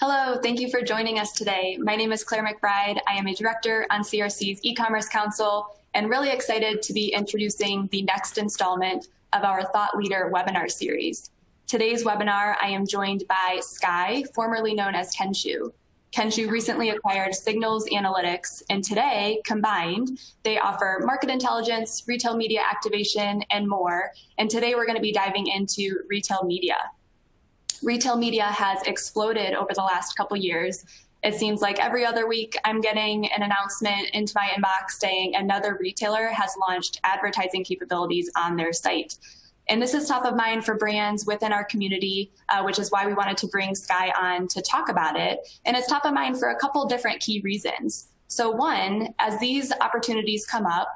Hello, thank you for joining us today. My name is Claire McBride. I am a director on CRC's e-commerce council and really excited to be introducing the next installment of our Thought Leader webinar series. Today's webinar, I am joined by Sky, formerly known as Kenshoo. Kenshoo recently acquired Signals Analytics, and today, combined, they offer market intelligence, retail media activation, and more. And today we're going to be diving into retail media. Retail media has exploded over the last couple years. It seems like every other week I'm getting an announcement into my inbox saying another retailer has launched advertising capabilities on their site. And this is top of mind for brands within our community, which is why we wanted to bring Sky on to talk about it. And it's top of mind for a couple different key reasons. So one, as these opportunities come up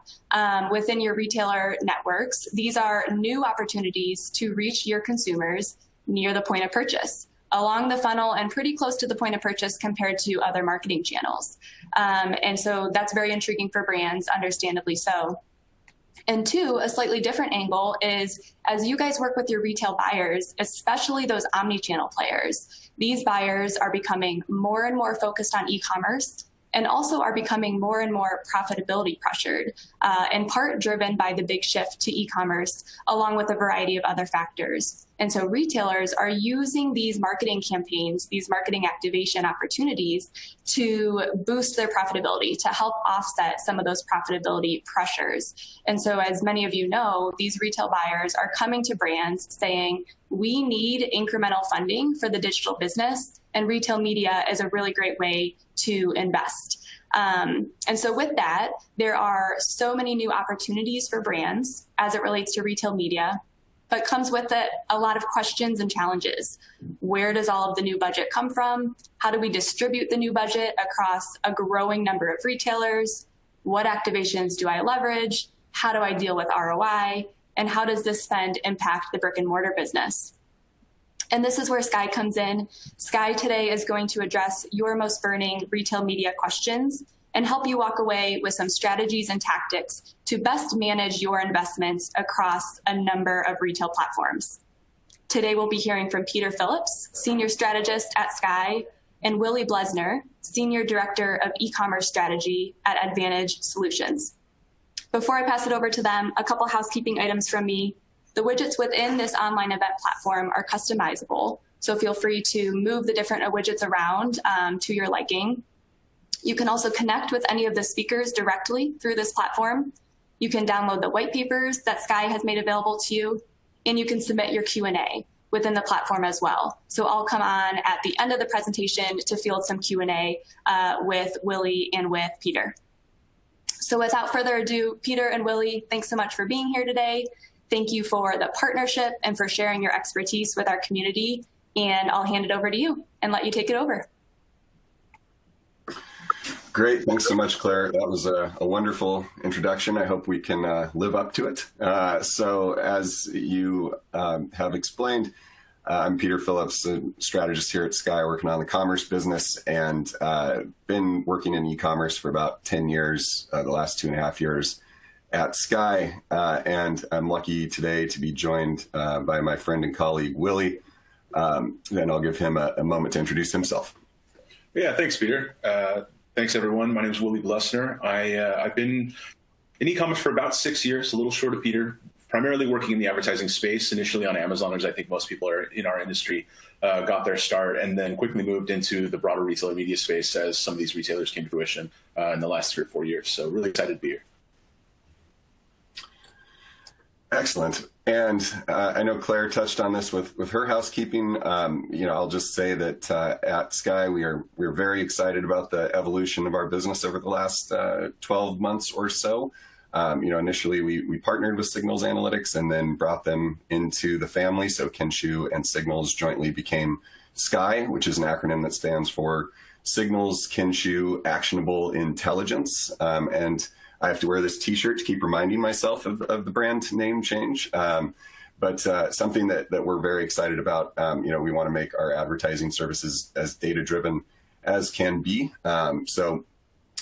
within your retailer networks, these are new opportunities to reach your consumers near the point of purchase, along the funnel and pretty close to the point of purchase compared to other marketing channels. And so that's very intriguing for brands, understandably so. And two, a slightly different angle is as you guys work with your retail buyers, especially those omni-channel players, these buyers are becoming more and more focused on e-commerce and also are becoming more and more profitability pressured, in part driven by the big shift to e-commerce, along with a variety of other factors. And so retailers are using these marketing campaigns, these marketing activation opportunities to boost their profitability, to help offset some of those profitability pressures. And so as many of you know, these retail buyers are coming to brands saying, we need incremental funding for the digital business, and retail media is a really great way to invest. And so with that, there are so many new opportunities for brands as it relates to retail media, but comes with it a lot of questions and challenges. Where does all of the new budget come from? How do we distribute the new budget across a growing number of retailers? What activations do I leverage? How do I deal with ROI? And how does this spend impact the brick and mortar business? And this is where Sky comes in. Sky today is going to address your most burning retail media questions and help you walk away with some strategies and tactics to best manage your investments across a number of retail platforms. Today we'll be hearing from Peter Phillips, Senior Strategist at Sky, and Willie Blesner, Senior Director of E-commerce Strategy at Advantage Solutions. Before I pass it over to them, a couple housekeeping items from me. The widgets within this online event platform are customizable, so feel free to move the different widgets around to your liking. You can also connect with any of the speakers directly through this platform. You can download the white papers that Sky has made available to you, and you can submit your Q&A within the platform as well. So I'll come on at the end of the presentation to field some Q&A with Willie and with Peter. So without further ado, Peter and Willie, thanks so much for being here today. Thank you for the partnership and for sharing your expertise with our community. And I'll hand it over to you and let you take it over. Great. Thanks so much, Claire. That was a wonderful introduction. I hope we can live up to it. So as you have explained, I'm Peter Phillips, a strategist here at Sky, working on the commerce business, and been working in e-commerce for about 10 years, the last 2.5 years at Sky. And I'm lucky today to be joined by my friend and colleague, Willie. Then I'll give him a moment to introduce himself. Yeah, thanks, Peter. Thanks, everyone. My name is Willie Blesner. I've been in e-commerce for about 6 years, a little short of Peter, primarily working in the advertising space, initially on Amazon, as I think most people are in our industry got their start, and then quickly moved into the broader retailer media space as some of these retailers came to fruition in the last 3 or 4 years. So really excited to be here. Excellent. And I know Claire touched on this with her housekeeping. I'll just say that at Sky, we're very excited about the evolution of our business over the last 12 months or so. Initially we partnered with Signals Analytics and then brought them into the family. So Kenshoo and Signals jointly became Sky, which is an acronym that stands for Signals, Kenshoo, Actionable Intelligence. And I have to wear this T-shirt to keep reminding myself of the brand name change. But something that we're very excited about. We want to make our advertising services as data-driven as can be. So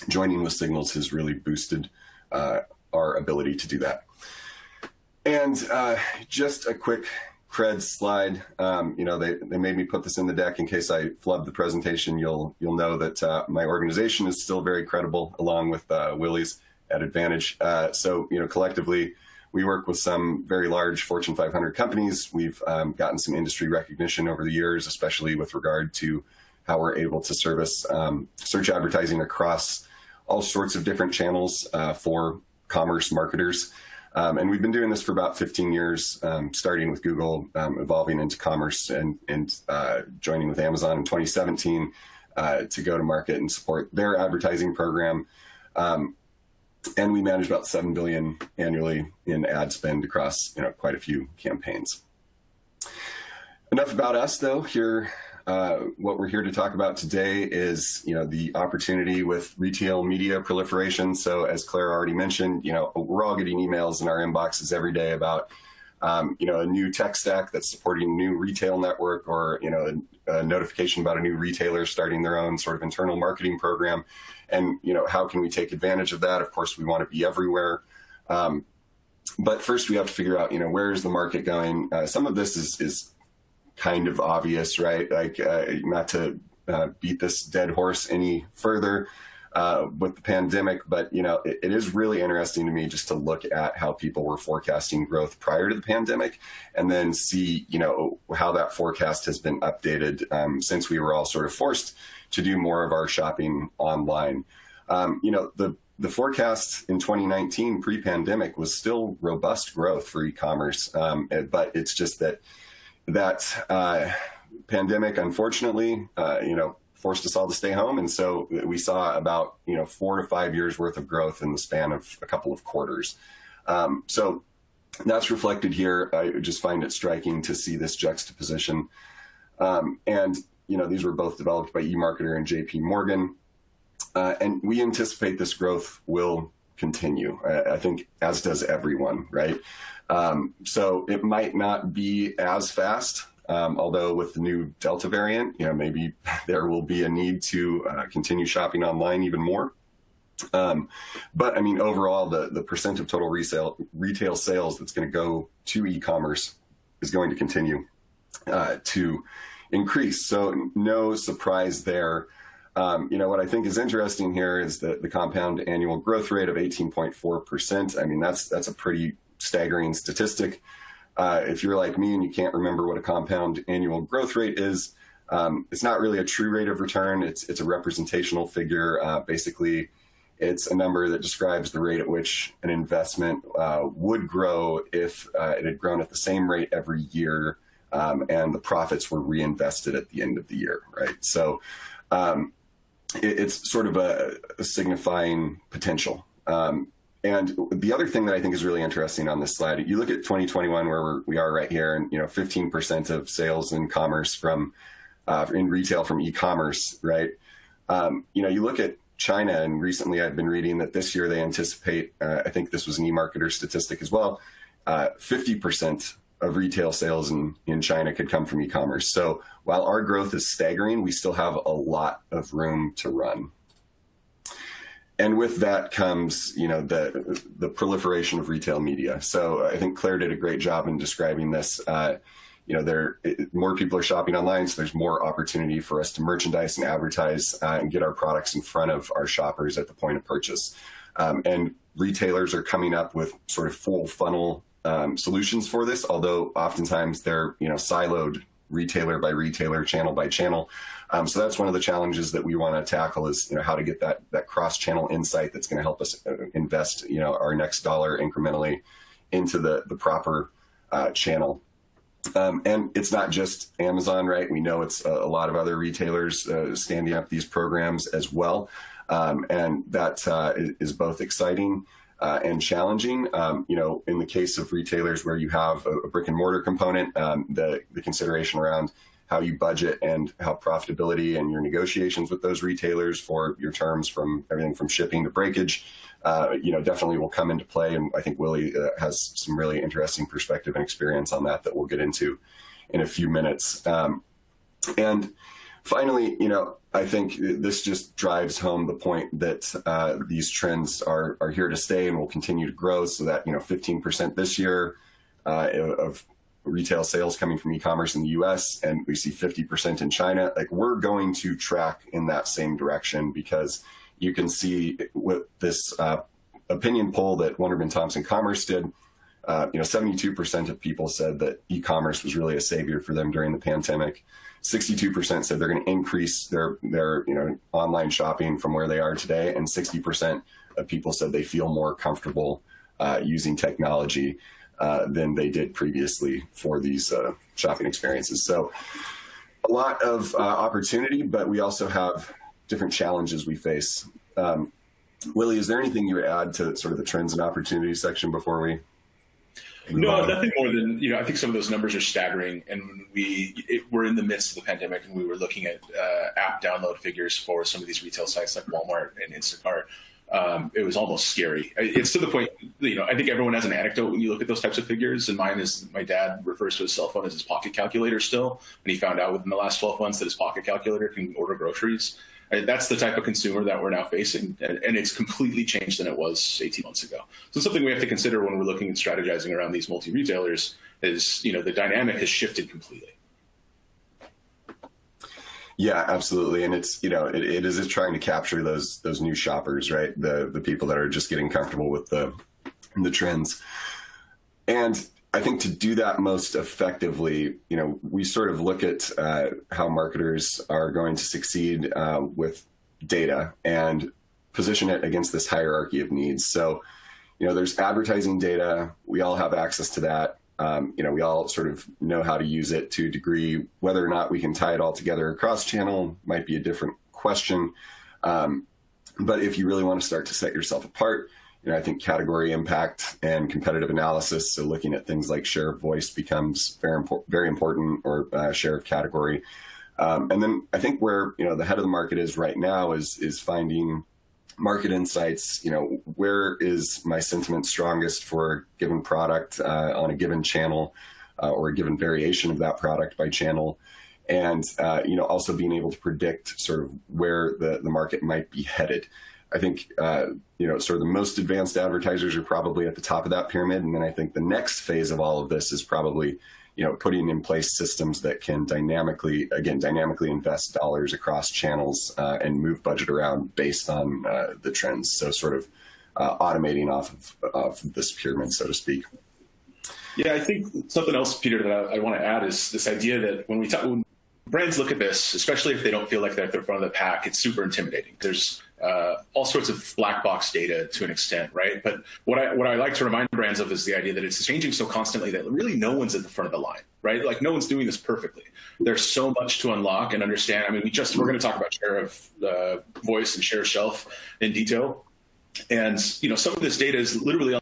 joining with Signals has really boosted our ability to do that. And just a quick creds slide. They made me put this in the deck in case I flub the presentation. You'll know that my organization is still very credible, along with Willie's at Advantage. So collectively, we work with some very large Fortune 500 companies. We've gotten some industry recognition over the years, especially with regard to how we're able to service search advertising across all sorts of different channels for commerce marketers. And we've been doing this for about 15 years, starting with Google, evolving into commerce, and joining with Amazon in 2017 to go to market and support their advertising program. And we manage about $7 billion annually in ad spend across quite a few campaigns. Enough about us, though. Here, what we're here to talk about today is the opportunity with retail media proliferation. So, as Claire already mentioned, we're all getting emails in our inboxes every day about a new tech stack that's supporting a new retail network, or a notification about a new retailer starting their own sort of internal marketing program. And how can we take advantage of that? Of course, we want to be everywhere. But first, we have to figure out where is the market going. Some of this is kind of obvious, right? Like not to beat this dead horse any further with the pandemic, but it is really interesting to me just to look at how people were forecasting growth prior to the pandemic, and then see how that forecast has been updated since we were all sort of forced to do more of our shopping online. The forecast in 2019 pre-pandemic was still robust growth for e-commerce, but it's just that pandemic, unfortunately, forced us all to stay home. And so we saw about, 4 to 5 years worth of growth in the span of a couple of quarters. So that's reflected here. I just find it striking to see this juxtaposition. And these were both developed by eMarketer and JP Morgan. And we anticipate this growth will continue, I think, as does everyone, right? So it might not be as fast, although with the new Delta variant, maybe there will be a need to continue shopping online even more. But I mean, overall, the percent of total retail sales that's going to go to e-commerce is going to continue to increase. So no surprise there. What I think is interesting here is the compound annual growth rate of 18.4%. I mean, that's a pretty staggering statistic. If you're like me and you can't remember what a compound annual growth rate is, it's not really a true rate of return. It's a representational figure. Basically, it's a number that describes the rate at which an investment would grow if it had grown at the same rate every year, and the profits were reinvested at the end of the year, right? So it's sort of a signifying potential. And the other thing that I think is really interesting on this slide, you look at 2021, where we are right here, and 15% of sales in commerce from in retail from e-commerce, right? You look at China, and recently I've been reading that this year they anticipate, I think this was an eMarketer statistic as well, 50% of retail sales in China could come from e-commerce. So while our growth is staggering, we still have a lot of room to run. And with that comes, the proliferation of retail media. So I think Claire did a great job in describing this. More people are shopping online, so there's more opportunity for us to merchandise and advertise and get our products in front of our shoppers at the point of purchase. And retailers are coming up with sort of full funnel solutions for this, although oftentimes they're siloed retailer by retailer, channel by channel. So that's one of the challenges that we want to tackle is how to get that cross-channel insight that's going to help us invest our next dollar incrementally into the proper channel. And it's not just Amazon, right? We know it's a lot of other retailers standing up these programs as well. And that is both exciting and challenging. In the case of retailers where you have a brick and mortar component, the consideration around how you budget and how profitability and your negotiations with those retailers for your terms, from everything from shipping to breakage, definitely will come into play. And I think Willie has some really interesting perspective and experience on that we'll get into in a few minutes. And finally, I think this just drives home the point that these trends are here to stay and will continue to grow, so that 15% this year of retail sales coming from e-commerce in the US and we see 50% in China, like we're going to track in that same direction, because you can see with this opinion poll that Wunderman Thompson Commerce did, 72% of people said that e-commerce was really a savior for them during the pandemic. 62% said they're going to increase their online shopping from where they are today, and 60% of people said they feel more comfortable using technology than they did previously for these shopping experiences. So a lot of opportunity, but we also have different challenges we face. Willie, is there anything you would add to sort of the trends and opportunities section before we? No, nothing more than, I think some of those numbers are staggering. And when we're in the midst of the pandemic and we were looking at app download figures for some of these retail sites like Walmart and Instacart, it was almost scary. It's to the point, I think everyone has an anecdote when you look at those types of figures. And mine is, my dad refers to his cell phone as his pocket calculator still. And he found out within the last 12 months that his pocket calculator can order groceries. That's the type of consumer that we're now facing, and it's completely changed than it was 18 months ago. So it's something we have to consider when we're looking at strategizing around these multi-retailers is, the dynamic has shifted completely. Yeah, absolutely. And it's, it is trying to capture those new shoppers, right? The people that are just getting comfortable with the trends. And I think to do that most effectively, we sort of look at how marketers are going to succeed with data and position it against this hierarchy of needs. So, there's advertising data. We all have access to that. We all sort of know how to use it to a degree. Whether or not we can tie it all together across channel might be a different question. But if you really want to start to set yourself apart, I think category impact and competitive analysis, so looking at things like share of voice becomes very important, or share of category. And then I think where, the head of the market is right now is finding market insights. Where is my sentiment strongest for a given product on a given channel, or a given variation of that product by channel. And, also being able to predict sort of where the market might be headed. I think, sort of the most advanced advertisers are probably at the top of that pyramid. And then I think the next phase of all of this is probably, putting in place systems that can dynamically invest dollars across channels and move budget around based on the trends. So sort of automating off of this pyramid, so to speak. Yeah, I think something else, Peter, that I want to add is this idea that when brands look at this, especially if they don't feel like they're at the front of the pack, it's super intimidating. There's all sorts of black box data to an extent, right? But what I like to remind brands of is the idea that it's changing so constantly that really no one's at the front of the line, right? Like no one's doing this perfectly. There's so much to unlock and understand. I mean, we're going to talk about share of voice and share of shelf in detail. And, some of this data is literally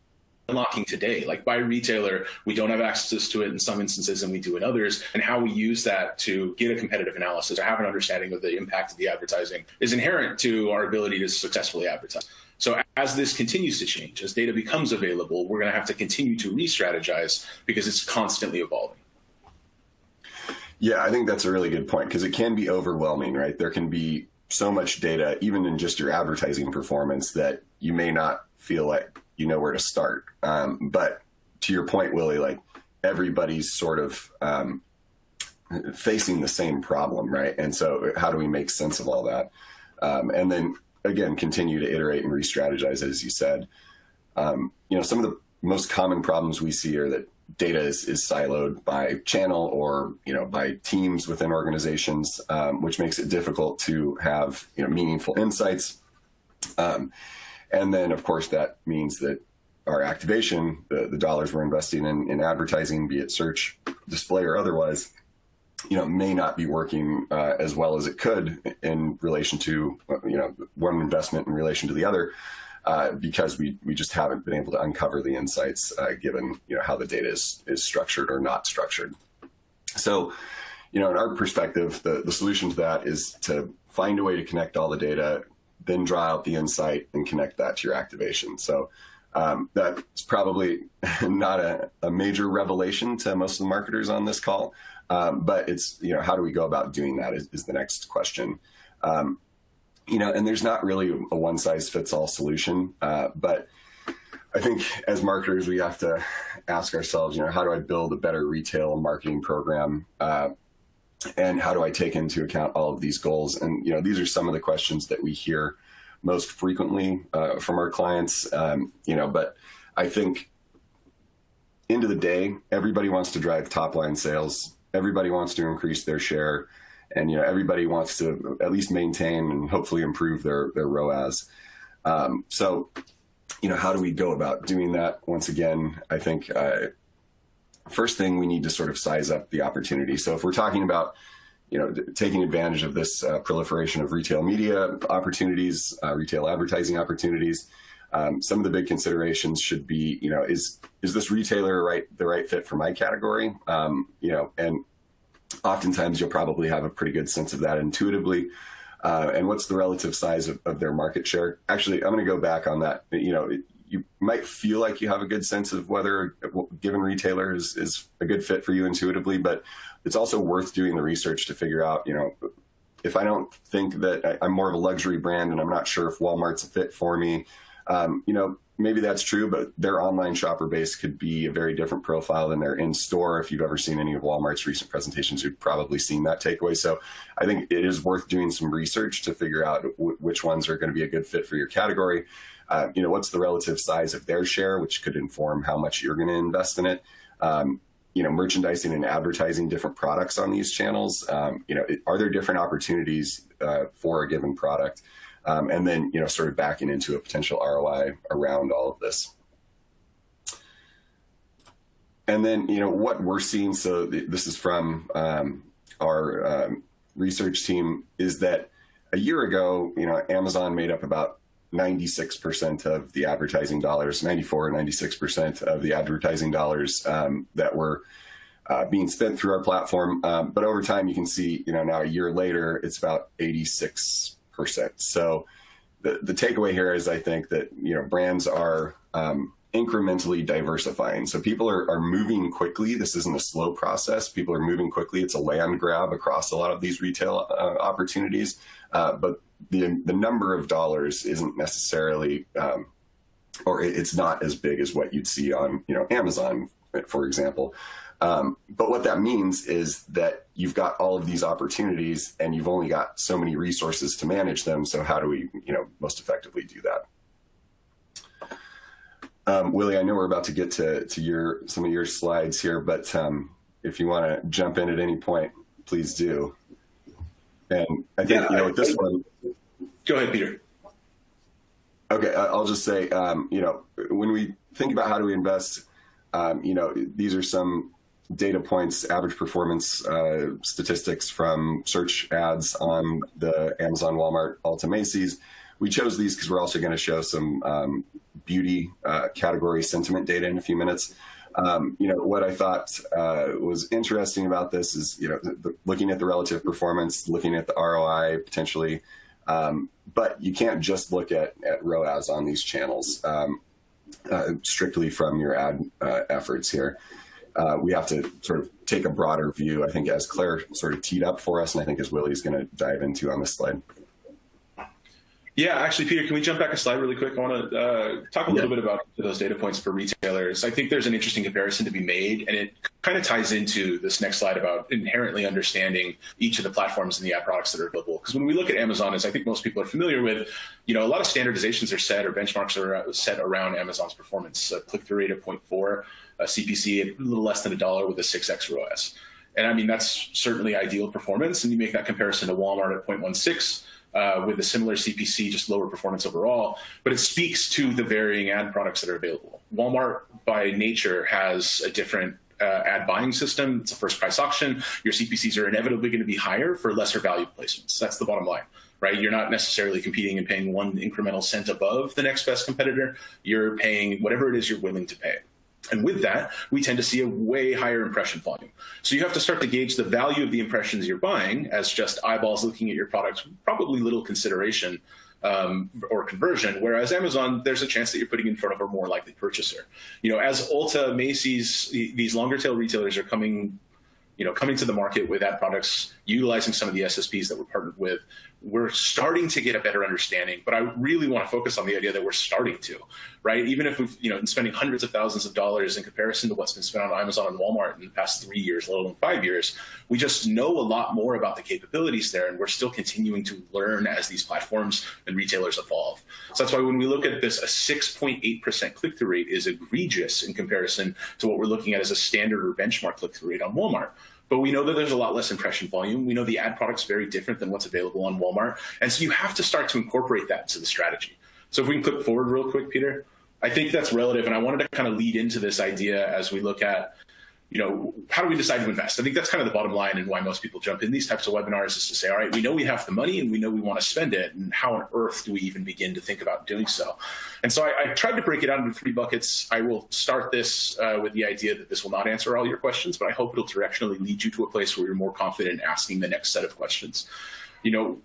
unlocking today. Like by retailer, we don't have access to it in some instances and we do in others. And how we use that to get a competitive analysis or have an understanding of the impact of the advertising is inherent to our ability to successfully advertise. So as this continues to change, as data becomes available, we're going to have to continue to re-strategize because it's constantly evolving. Yeah, I think that's a really good point, because it can be overwhelming, right? There can be so much data, even in just your advertising performance, that you may not feel like you know where to start. But to your point, Willie, like everybody's sort of facing the same problem, right? And so how do we make sense of all that? And then again, continue to iterate and re-strategize, as you said. Some of the most common problems we see are that data is siloed by channel or, by teams within organizations, which makes it difficult to have, meaningful insights. And then, of course, that means that our activation, the dollars we're investing in advertising, be it search, display, or otherwise, may not be working as well as it could in relation to, one investment in relation to the other, because we just haven't been able to uncover the insights given, how the data is structured or not structured. So, in our perspective, the solution to that is to find a way to connect all the data, then draw out the insight and connect that to your activation. So that's probably not a major revelation to most of the marketers on this call, but it's, how do we go about doing that is the next question. And there's not really a one-size-fits-all solution, but I think as marketers, we have to ask ourselves, how do I build a better retail marketing program? And how do I take into account all of these goals? And, these are some of the questions that we hear most frequently from our clients, but I think end of the day, everybody wants to drive top line sales. Everybody wants to increase their share, and everybody wants to at least maintain and hopefully improve their ROAS. So, how do we go about doing that? Once again, I think first thing, we need to sort of size up the opportunity. So if we're talking about taking advantage of this proliferation of retail media opportunities, retail advertising opportunities, some of the big considerations should be, is this retailer the right fit for my category? And oftentimes you'll probably have a pretty good sense of that intuitively. And what's the relative size of their market share? Actually, I'm going to go back on that. You might feel like you have a good sense of whether a given retailer is a good fit for you intuitively, but it's also worth doing the research to figure out, if I don't think that I'm more of a luxury brand and I'm not sure if Walmart's a fit for me, maybe that's true, but their online shopper base could be a very different profile than their in-store. If you've ever seen any of Walmart's recent presentations, you've probably seen that takeaway. So I think it is worth doing some research to figure out which ones are going to be a good fit for your category. What's the relative size of their share, which could inform how much you're going to invest in it. Merchandising and advertising different products on these channels. Are there different opportunities for a given product? And then, sort of backing into a potential ROI around all of this. And then, what we're seeing, so this is from our research team, is that a year ago, Amazon made up about 96% of the advertising dollars, 94 or 96% of the advertising dollars that were being spent through our platform. But over time, you can see, now a year later, it's about 86%. So the takeaway here is, I think that, brands are incrementally diversifying. So people are moving quickly. This isn't a slow process. People are moving quickly. It's a land grab across a lot of these retail opportunities. But the number of dollars isn't necessarily, or it's not as big as what you'd see on, Amazon, for example. But what that means is that you've got all of these opportunities and you've only got so many resources to manage them. So how do we, most effectively do that? Willie, I know we're about to get to some of your slides here, but if you want to jump in at any point, please do. And I think, with this one. Go ahead, Peter. Okay, I'll just say, when we think about how do we invest, these are some data points, average performance statistics from search ads on the Amazon, Walmart, Ulta, Macy's. We chose these because we're also going to show some beauty category sentiment data in a few minutes. What I thought was interesting about this is, looking at the relative performance, looking at the ROI potentially, but you can't just look at ROAS on these channels strictly from your ad efforts here. We have to sort of take a broader view, I think, as Claire sort of teed up for us, and I think as Willie's going to dive into on this slide. Yeah, actually, Peter, can we jump back a slide really quick? I want to talk a little bit about those data points for retailers. I think there's an interesting comparison to be made, and it kind of ties into this next slide about inherently understanding each of the platforms and the ad products that are available. Because when we look at Amazon, as I think most people are familiar with, a lot of standardizations are set or benchmarks are set around Amazon's performance. A click-through rate of 0.4, a CPC a little less than $1 with a 6x ROAS. And I mean, that's certainly ideal performance. And you make that comparison to Walmart at 0.16, with a similar CPC, just lower performance overall, but it speaks to the varying ad products that are available. Walmart, by nature, has a different ad buying system. It's a first price auction. Your CPCs are inevitably going to be higher for lesser value placements. That's the bottom line, right? You're not necessarily competing and paying one incremental cent above the next best competitor. You're paying whatever it is you're willing to pay. And with that, we tend to see a way higher impression volume. So you have to start to gauge the value of the impressions you're buying as just eyeballs looking at your products, probably little consideration or conversion. Whereas Amazon, there's a chance that you're putting in front of a more likely purchaser. As Ulta, Macy's, these longer tail retailers are coming coming to the market with ad products, utilizing some of the SSPs that we're partnered with, we're starting to get a better understanding. But I really want to focus on the idea that we're starting to, right? Even if we've been spending hundreds of thousands of dollars in comparison to what's been spent on Amazon and Walmart in the past 3 years, let alone 5 years, we just know a lot more about the capabilities there, and we're still continuing to learn as these platforms and retailers evolve. So that's why when we look at this, a 6.8% click-through rate is egregious in comparison to what we're looking at as a standard or benchmark click-through rate on Walmart. But we know that there's a lot less impression volume. We know the ad product's very different than what's available on Walmart. And so you have to start to incorporate that into the strategy. So if we can click forward real quick, Peter, I think that's relative. And I wanted to kind of lead into this idea as we look at, how do we decide to invest? I think that's kind of the bottom line, and why most people jump in these types of webinars is to say, all right, we know we have the money and we know we want to spend it, and how on earth do we even begin to think about doing so? And so I tried to break it out into 3 buckets. I will start this with the idea that this will not answer all your questions, but I hope it'll directionally lead you to a place where you're more confident in asking the next set of questions.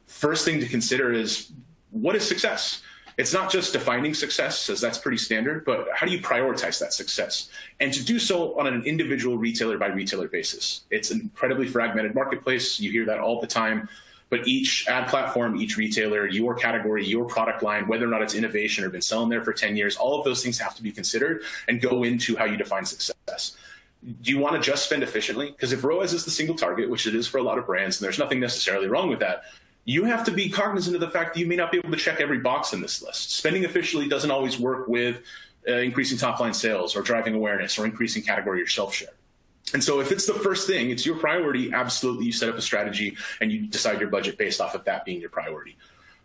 First thing to consider is, what is success? It's not just defining success, as that's pretty standard, but how do you prioritize that success? And to do so on an individual retailer by retailer basis. It's an incredibly fragmented marketplace. You hear that all the time. But each ad platform, each retailer, your category, your product line, whether or not it's innovation or been selling there for 10 years, all of those things have to be considered and go into how you define success. Do you want to just spend efficiently? Because if ROAS is the single target, which it is for a lot of brands, and there's nothing necessarily wrong with that, you have to be cognizant of the fact that you may not be able to check every box in this list. Spending efficiently doesn't always work with increasing top-line sales or driving awareness or increasing category or shelf share. And so if it's the first thing, it's your priority, absolutely you set up a strategy and you decide your budget based off of that being your priority.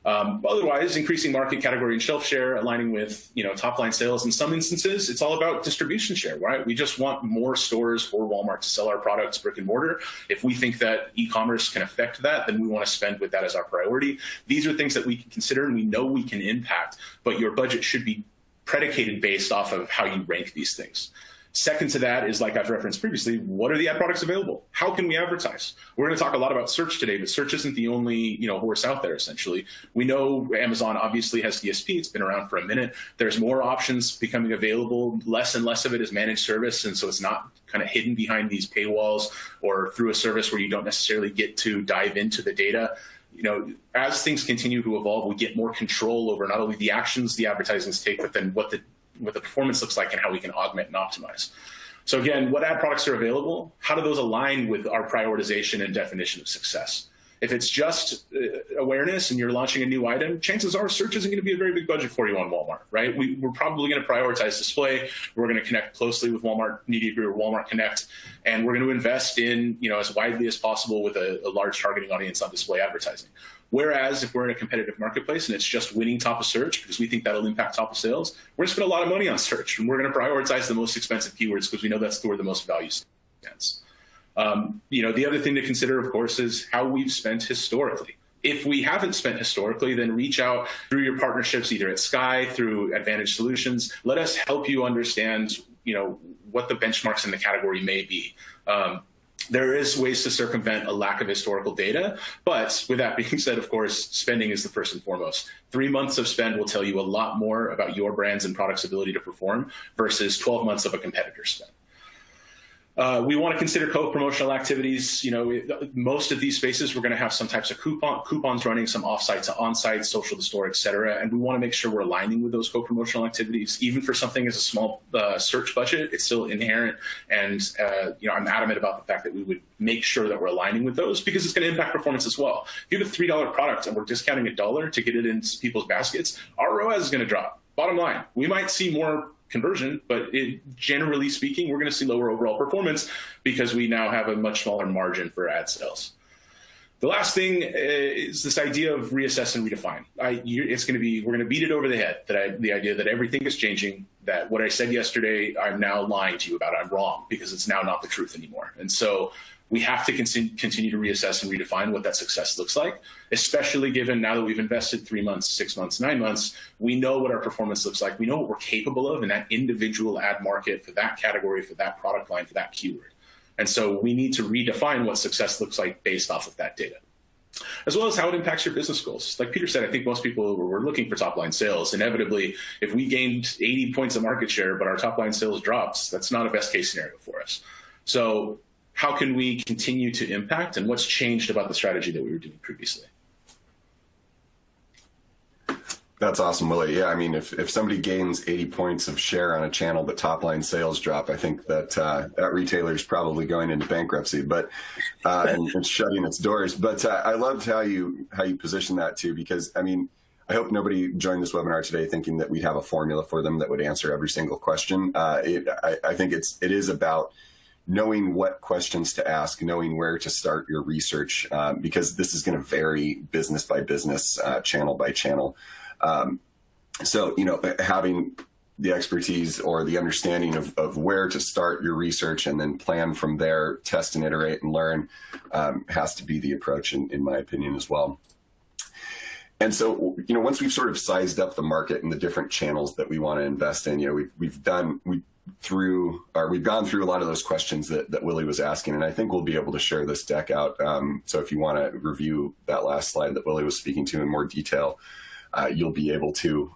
Otherwise, increasing market category and shelf share, aligning with top-line sales. In some instances, it's all about distribution share, right? We just want more stores for Walmart to sell our products brick and mortar. If we think that e-commerce can affect that, then we want to spend with that as our priority. These are things that we can consider and we know we can impact, but your budget should be predicated based off of how you rank these things. Second to that is, like I've referenced previously, what are the ad products available? How can we advertise? We're going to talk a lot about search today, but search isn't the only horse out there, essentially. We know Amazon obviously has DSP. It's been around for a minute. There's more options becoming available. Less and less of it is managed service, and so it's not kind of hidden behind these paywalls or through a service where you don't necessarily get to dive into the data. As things continue to evolve, we get more control over not only the actions the advertisements take, but then what the performance looks like and how we can augment and optimize. So again, what ad products are available? How do those align with our prioritization and definition of success? If it's just awareness and you're launching a new item, chances are search isn't going to be a very big budget for you on Walmart, right? We're probably going to prioritize display. We're going to connect closely with Walmart Media Group or Walmart Connect, and we're going to invest in as widely as possible with a large targeting audience on display advertising. Whereas if we're in a competitive marketplace and it's just winning top of search because we think that'll impact top of sales, we're going to spend a lot of money on search, and we're going to prioritize the most expensive keywords because we know that's where the most value stands. The other thing to consider, of course, is how we've spent historically. If we haven't spent historically, then reach out through your partnerships, either at Sky, through Advantage Solutions. Let us help you understand, what the benchmarks in the category may be. There is ways to circumvent a lack of historical data, but with that being said, of course, spending is the first and foremost. 3 months of spend will tell you a lot more about your brand's and product's ability to perform versus 12 months of a competitor's spend. We want to consider co-promotional activities. Most of these spaces, we're going to have some types of coupons running, some off-site to on-site, social to store, et cetera. And we want to make sure we're aligning with those co-promotional activities. Even for something as a small search budget, it's still inherent. And, I'm adamant about the fact that we would make sure that we're aligning with those because it's going to impact performance as well. If you have a $3 product and we're discounting $1 to get it into people's baskets, our ROAS is going to drop. Bottom line, we might see more conversion, but generally speaking, we're going to see lower overall performance because we now have a much smaller margin for ad sales. The last thing is this idea of reassess and redefine. We're going to beat it over the head, the idea that everything is changing, that what I said yesterday, I'm now lying to you about it. I'm wrong because it's now not the truth anymore. And so we have to continue to reassess and redefine what that success looks like, especially given now that we've invested 3 months, 6 months, 9 months, we know what our performance looks like. We know what we're capable of in that individual ad market for that category, for that product line, for that keyword. And so we need to redefine what success looks like based off of that data, as well as how it impacts your business goals. Like Peter said, I think most people were looking for top-line sales. Inevitably, if we gained 80 points of market share, but our top-line sales drops, that's not a best-case scenario for us. So how can we continue to impact, and what's changed about the strategy that we were doing previously? That's awesome, Willie. Yeah, I mean, if somebody gains 80 points of share on a channel, but top line sales drop, I think that that retailer is probably going into bankruptcy, but and shutting its doors. But I loved how you position that too, because I mean, I hope nobody joined this webinar today thinking that we'd have a formula for them that would answer every single question. I think it is about knowing what questions to ask, knowing where to start your research, because this is going to vary business by business, channel by channel. So, you know, having the expertise or the understanding of where to start your research and then plan from there, test and iterate and learn, has to be the approach in my opinion as well. And so, you know, once we've sort of sized up the market and the different channels that we want to invest in, you know, we've gone through a lot of those questions that Willie was asking, and I think we'll be able to share this deck out. So if you want to review that last slide that Willie was speaking to in more detail, you'll be able to.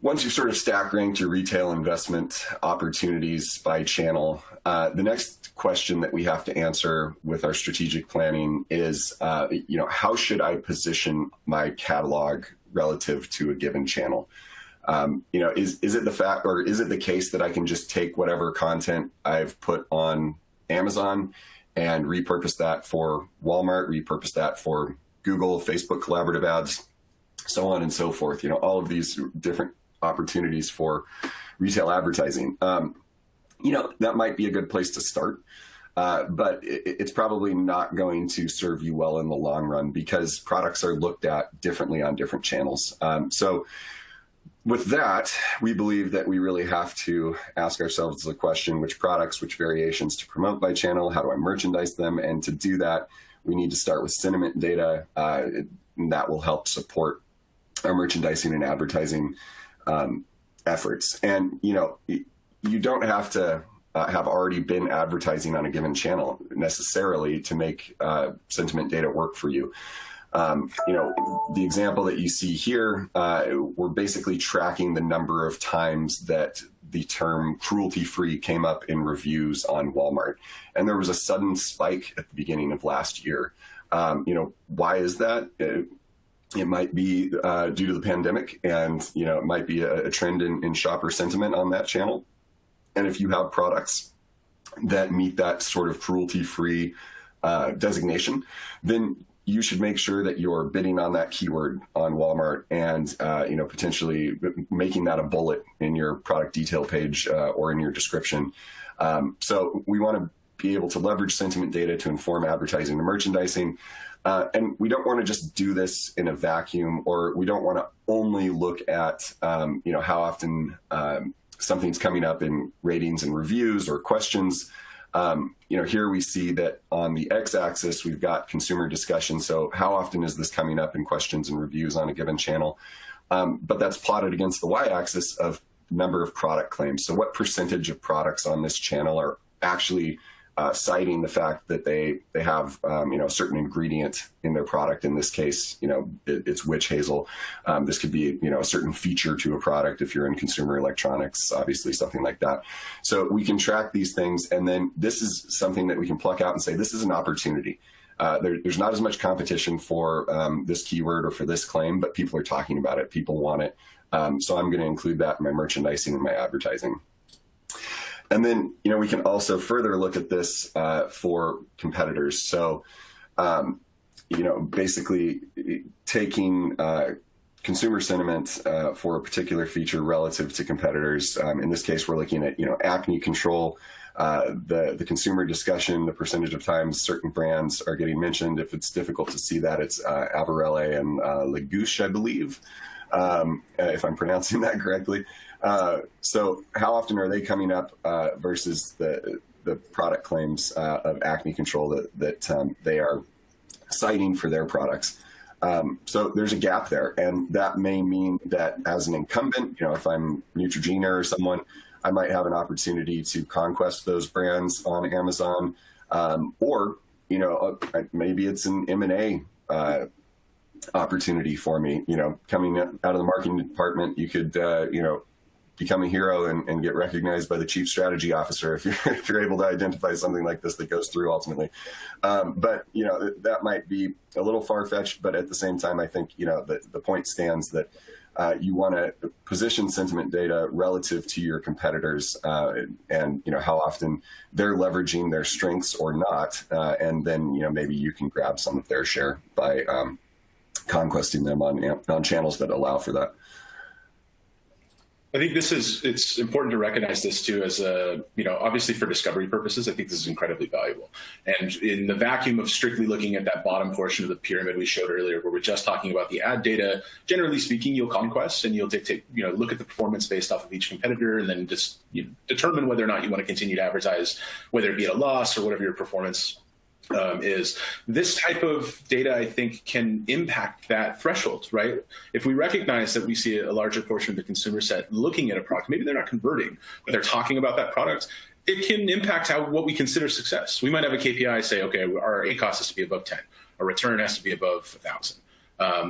Once you've sort of stack ranked your retail investment opportunities by channel, the next question that we have to answer with our strategic planning is, you know, how should I position my catalog relative to a given channel? You know, is it the fact, or is it the case that I can just take whatever content I've put on Amazon and repurpose that for Walmart, repurpose that for Google, Facebook collaborative ads, so on and so forth? You know, all of these different opportunities for retail advertising. You know, that might be a good place to start, but it's probably not going to serve you well in the long run, because products are looked at differently on different channels. So with that, we believe that we really have to ask ourselves the question, which products, which variations to promote by channel, how do I merchandise them? And to do that, we need to start with sentiment data, and that will help support our merchandising and advertising efforts. And, you know, you don't have to have already been advertising on a given channel necessarily to make sentiment data work for you. You know, the example that you see here, we're basically tracking the number of times that the term cruelty-free came up in reviews on Walmart. And there was a sudden spike at the beginning of last year. You know, why is that? It might be due to the pandemic, and, you know, it might be a trend in shopper sentiment on that channel. And if you have products that meet that sort of cruelty-free designation, then you should make sure that you're bidding on that keyword on Walmart and, you know, potentially making that a bullet in your product detail page or in your description. So we want to be able to leverage sentiment data to inform advertising and merchandising. And we don't want to just do this in a vacuum, or we don't want to only look at, you know, how often something's coming up in ratings and reviews or questions. You know, here we see that on the x-axis, we've got consumer discussion. So how often is this coming up in questions and reviews on a given channel? But that's plotted against the y-axis of number of product claims. So what percentage of products on this channel are actually citing the fact that they have, you know, a certain ingredient in their product. In this case, you know, it's witch hazel. This could be, you know, a certain feature to a product if you're in consumer electronics, obviously something like that. So we can track these things, and then this is something that we can pluck out and say, this is an opportunity. There's not as much competition for this keyword or for this claim, but people are talking about it. People want it. So I'm going to include that in my merchandising and my advertising. And then, you know, we can also further look at this for competitors. So, you know, basically taking consumer sentiment for a particular feature relative to competitors. In this case, we're looking at, you know, acne control, the consumer discussion, the percentage of times certain brands are getting mentioned. If it's difficult to see that, it's Avarelle and Legouche, I believe, if I'm pronouncing that correctly. So how often are they coming up versus the product claims of acne control that they are citing for their products? So there's a gap there, and that may mean that as an incumbent, you know, if I'm Neutrogena or someone, I might have an opportunity to conquest those brands on Amazon, or, you know, maybe it's an M&A opportunity for me. You know, coming out of the marketing department, you could, you know, become a hero and get recognized by the chief strategy officer if you're able to identify something like this that goes through ultimately. But that might be a little far-fetched, but at the same time, I think the point stands that you want to position sentiment data relative to your competitors, and how often they're leveraging their strengths or not, and then maybe you can grab some of their share by conquesting them on channels that allow for that. I think it's important to recognize this too as obviously for discovery purposes, I think this is incredibly valuable. And in the vacuum of strictly looking at that bottom portion of the pyramid we showed earlier, where we're just talking about the ad data, generally speaking, you'll conquest and you'll dictate, look at the performance based off of each competitor and then just determine whether or not you want to continue to advertise, whether it be at a loss or whatever your performance is. This type of data, I think, can impact that threshold, right? If we recognize that we see a larger portion of the consumer set looking at a product, maybe they're not converting, but they're talking about that product, it can impact what we consider success. We might have a KPI say, okay, our ACoS has to be above 10, our return has to be above 1,000.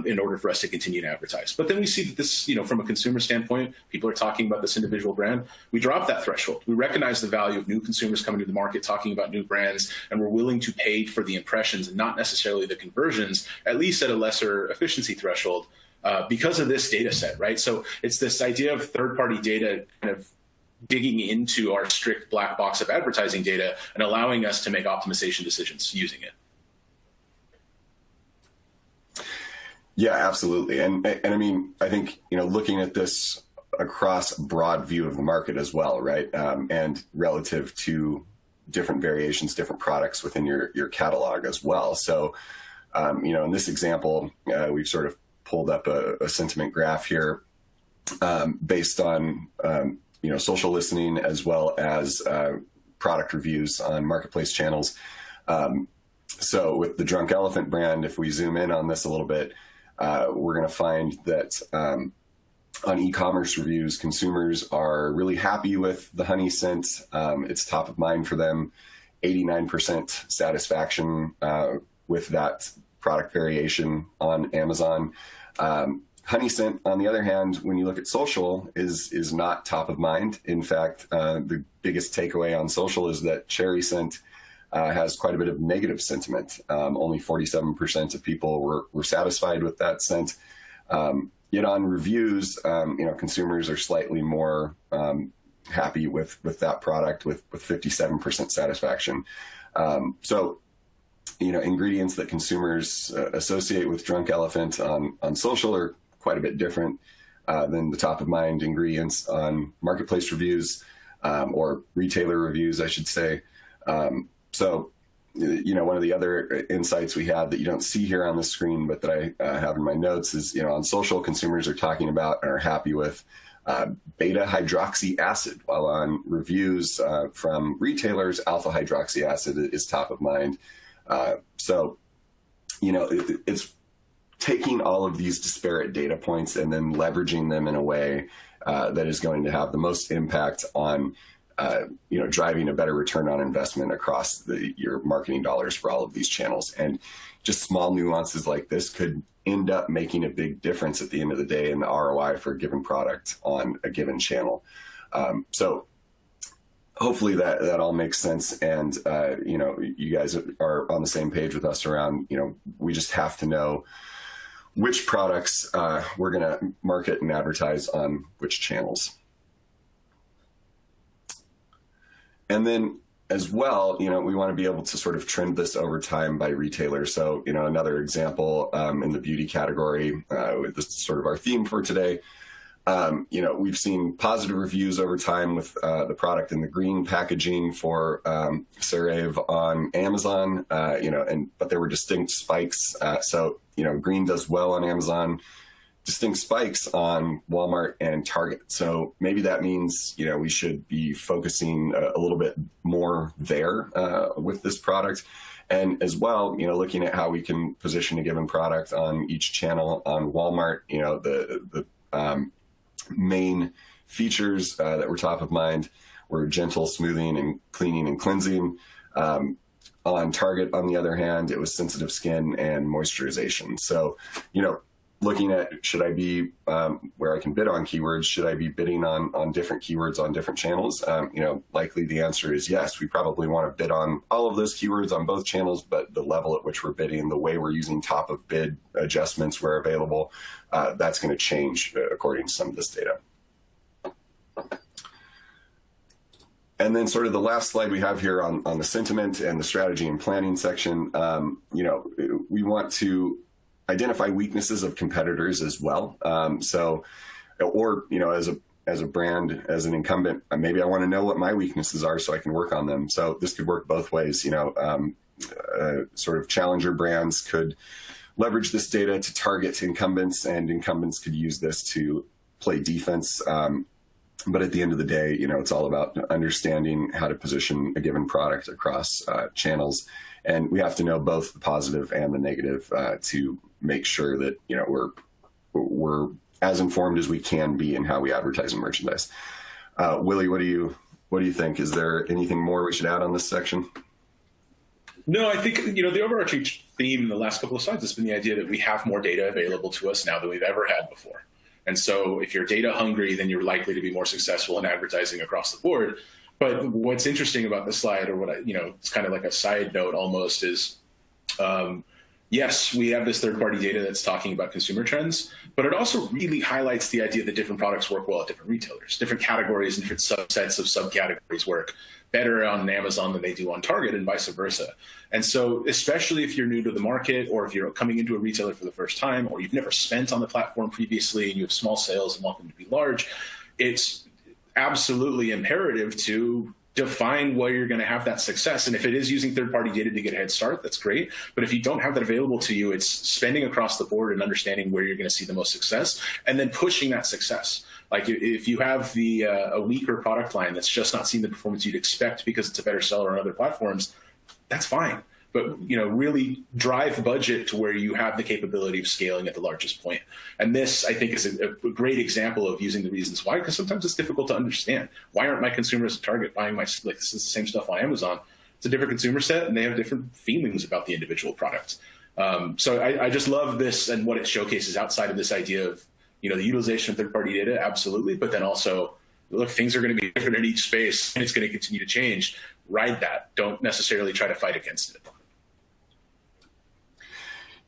In order for us to continue to advertise. But then we see that this, from a consumer standpoint, people are talking about this individual brand. We drop that threshold. We recognize the value of new consumers coming to the market, talking about new brands, and we're willing to pay for the impressions and not necessarily the conversions, at least at a lesser efficiency threshold, because of this data set, right? So it's this idea of third-party data kind of digging into our strict black box of advertising data and allowing us to make optimization decisions using it. Yeah, absolutely. And I mean, I think, looking at this across a broad view of the market as well, right? And relative to different variations, different products within your catalog as well. So, in this example, we've sort of pulled up a sentiment graph here based on, social listening as well as product reviews on marketplace channels. So with the Drunk Elephant brand, if we zoom in on this a little bit, we're going to find that on e-commerce reviews, consumers are really happy with the honey scent. It's top of mind for them. 89% satisfaction with that product variation on Amazon. Honey scent, on the other hand, when you look at social, is not top of mind. In fact, the biggest takeaway on social is that cherry scent has quite a bit of negative sentiment. Only 47% of people were satisfied with that scent. Yet on reviews, consumers are slightly more happy with that product with 57% satisfaction. So, ingredients that consumers associate with Drunk Elephant on social are quite a bit different than the top of mind ingredients on marketplace reviews or retailer reviews, I should say. So, one of the other insights we have that you don't see here on the screen, but that I have in my notes is, on social, consumers are talking about and are happy with beta hydroxy acid, while on reviews from retailers, alpha hydroxy acid is top of mind. So, it's taking all of these disparate data points and then leveraging them in a way that is going to have the most impact on driving a better return on investment across your marketing dollars for all of these channels. And just small nuances like this could end up making a big difference at the end of the day in the ROI for a given product on a given channel. So hopefully that all makes sense. And, you guys are on the same page with us around, we just have to know which products we're going to market and advertise on which channels. And then as well, we want to be able to sort of trend this over time by retailer. So, another example in the beauty category, this is sort of our theme for today. We've seen positive reviews over time with the product in the green packaging for CeraVe on Amazon, but there were distinct spikes. So, green does well on Amazon, distinct spikes on Walmart and Target. So maybe that means, we should be focusing a little bit more there with this product. And as well, looking at how we can position a given product on each channel. On Walmart, the main features that were top of mind were gentle smoothing and cleaning and cleansing. On Target, on the other hand, it was sensitive skin and moisturization. So, looking at, should I be where I can bid on keywords? Should I be bidding on different keywords on different channels? Likely the answer is yes. We probably want to bid on all of those keywords on both channels, but the level at which we're bidding, the way we're using top of bid adjustments where available, that's going to change according to some of this data. And then sort of the last slide we have here on the sentiment and the strategy and planning section, we want to identify weaknesses of competitors as well. As a brand, as an incumbent, maybe I want to know what my weaknesses are so I can work on them. So this could work both ways. Sort of challenger brands could leverage this data to target incumbents, and incumbents could use this to play defense. But at the end of the day, it's all about understanding how to position a given product across channels. And we have to know both the positive and the negative to make sure that, we're as informed as we can be in how we advertise and merchandise. Willie, what do you think? Is there anything more we should add on this section? No, I think, the overarching theme in the last couple of slides has been the idea that we have more data available to us now than we've ever had before. And so if you're data hungry, then you're likely to be more successful in advertising across the board. But what's interesting about this slide, or it's kind of like a side note almost, is yes, we have this third-party data that's talking about consumer trends, but it also really highlights the idea that different products work well at different retailers. Different categories and different subsets of subcategories work better on Amazon than they do on Target, and vice versa. And so especially if you're new to the market, or if you're coming into a retailer for the first time, or you've never spent on the platform previously and you have small sales and want them to be large, it's absolutely imperative to define where you're going to have that success. And if it is using third-party data to get a head start, that's great. But if you don't have that available to you, it's spending across the board and understanding where you're going to see the most success, and then pushing that success. Like if you have a weaker product line that's just not seeing the performance you'd expect because it's a better seller on other platforms, that's fine. But really drive budget to where you have the capability of scaling at the largest point. And this, I think, is a great example of using the reasons why, because sometimes it's difficult to understand. Why aren't my consumers at Target buying this is the same stuff on Amazon? It's a different consumer set, and they have different feelings about the individual product. So I just love this and what it showcases outside of this idea of the utilization of third-party data, absolutely, but then also, look, things are going to be different in each space, and it's going to continue to change. Ride that. Don't necessarily try to fight against it.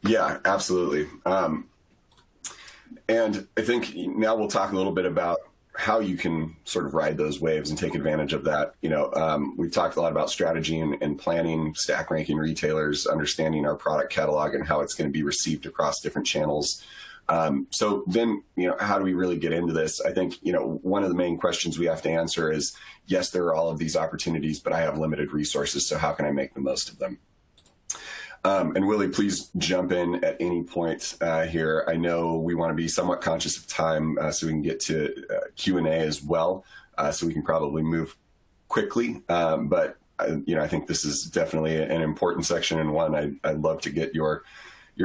Yeah, absolutely. And I think now we'll talk a little bit about how you can sort of ride those waves and take advantage of that. We've talked a lot about strategy and planning, stack ranking retailers, understanding our product catalog and how it's going to be received across different channels. So then, how do we really get into this? I think, one of the main questions we have to answer is, yes, there are all of these opportunities, but I have limited resources. So how can I make the most of them? And Willie, please jump in at any point here. I know we want to be somewhat conscious of time so we can get to Q&A as well. So we can probably move quickly. But, I think this is definitely an important section, and one I'd love to get your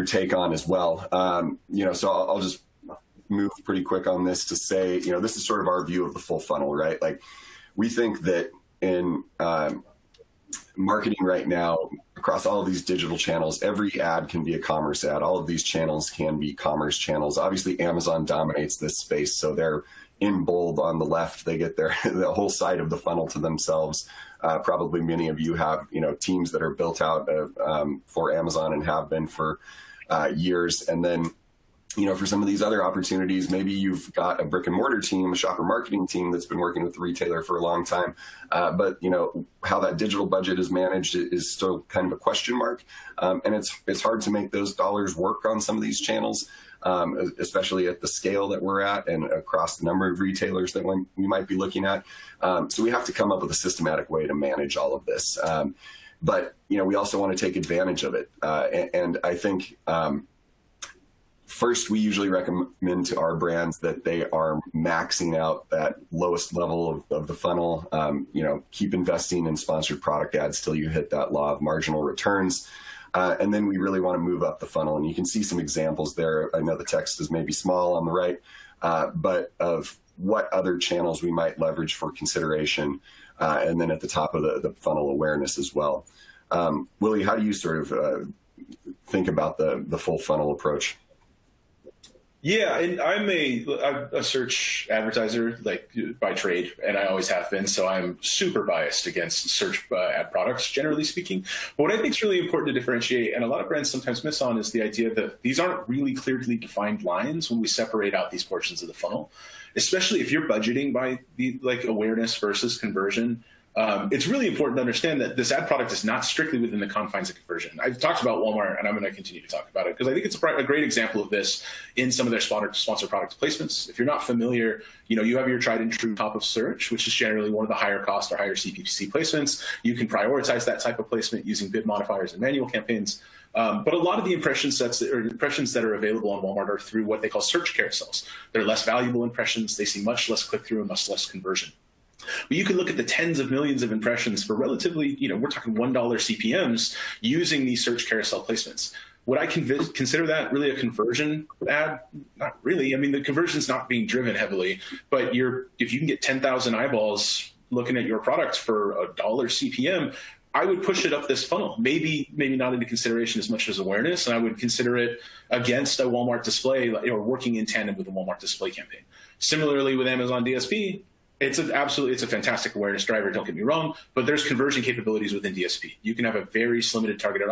take on as well. So I'll just move pretty quick on this to say, this is sort of our view of the full funnel, right? Like, we think that in marketing right now, across all of these digital channels, every ad can be a commerce ad. All of these channels can be commerce channels. Obviously, Amazon dominates this space, so they're in bold on the left. They get the whole side of the funnel to themselves. Probably many of you have teams that are built out for Amazon and have been for years. And then for some of these other opportunities, maybe you've got a brick and mortar team, a shopper marketing team that's been working with the retailer for a long time. But how that digital budget is managed is still kind of a question mark. And it's hard to make those dollars work on some of these channels, especially at the scale that we're at and across the number of retailers that we might be looking at. So we have to come up with a systematic way to manage all of this. But we also want to take advantage of it. And I think first, we usually recommend to our brands that they are maxing out that lowest level of the funnel. Keep investing in sponsored product ads till you hit that law of marginal returns. And then we really want to move up the funnel. And you can see some examples there. I know the text is maybe small on the right, but of what other channels we might leverage for consideration. And then at the top of the funnel, awareness as well. Willie, how do you sort of think about the full funnel approach? Yeah, and I'm a search advertiser, like by trade, and I always have been. So I'm super biased against search ad products, generally speaking. But what I think is really important to differentiate, and a lot of brands sometimes miss on, is the idea that these aren't really clearly defined lines when we separate out these portions of the funnel. Especially if you're budgeting by the awareness versus conversion. It's really important to understand that this ad product is not strictly within the confines of conversion. I've talked about Walmart, and I'm going to continue to talk about it because I think it's a great example of this in some of their sponsor product placements. If you're not familiar, you have your tried and true top of search, which is generally one of the higher cost or higher CPC placements. You can prioritize that type of placement using bid modifiers and manual campaigns. But a lot of the impressions that are available on Walmart are through what they call search carousels. They're less valuable impressions. They see much less click-through and much less conversion. But you can look at the tens of millions of impressions for relatively, we're talking $1 CPMs using these search carousel placements. Would I consider that really a conversion ad? Not really. I mean, the conversion's not being driven heavily, but if you can get 10,000 eyeballs looking at your product for $1 CPM, I would push it up this funnel, maybe not into consideration as much as awareness, and I would consider it against a Walmart display or working in tandem with a Walmart display campaign. Similarly with Amazon DSP, it's a fantastic awareness driver, don't get me wrong, but there's conversion capabilities within DSP. You can have a very slim targeted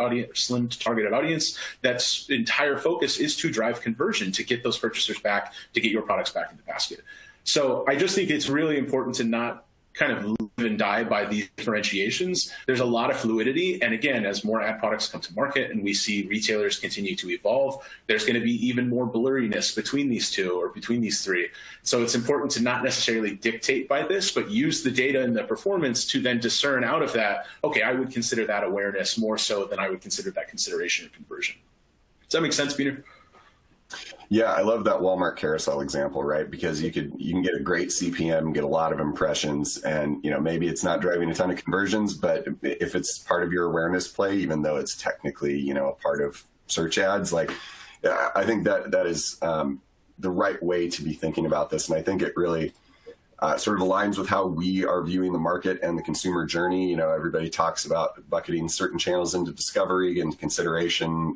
audience that's entire focus is to drive conversion, to get those purchasers back, to get your products back in the basket. So I just think it's really important to not kind of live and die by these differentiations. There's a lot of fluidity. And again, as more ad products come to market and we see retailers continue to evolve, there's going to be even more blurriness between these two or between these three. So it's important to not necessarily dictate by this, but use the data and the performance to then discern out of that, okay, I would consider that awareness more so than I would consider that consideration or conversion. Does that make sense, Peter? Yeah, I love that Walmart carousel example, right? Because you can get a great CPM, get a lot of impressions, and maybe it's not driving a ton of conversions, but if it's part of your awareness play, even though it's technically a part of search ads, I think that is the right way to be thinking about this, and I think it really sort of aligns with how we are viewing the market and the consumer journey. Everybody talks about bucketing certain channels into discovery and consideration.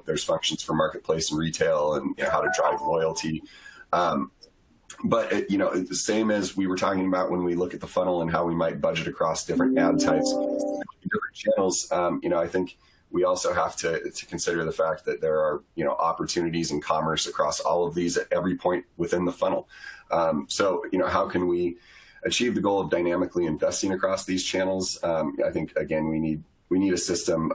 There's functions for marketplace and retail and how to drive loyalty. But the same as we were talking about when we look at the funnel and how we might budget across different ad types, different channels. I think we also have to consider the fact that there are opportunities in commerce across all of these at every point within the funnel. So how can we achieve the goal of dynamically investing across these channels? I think again we need a system.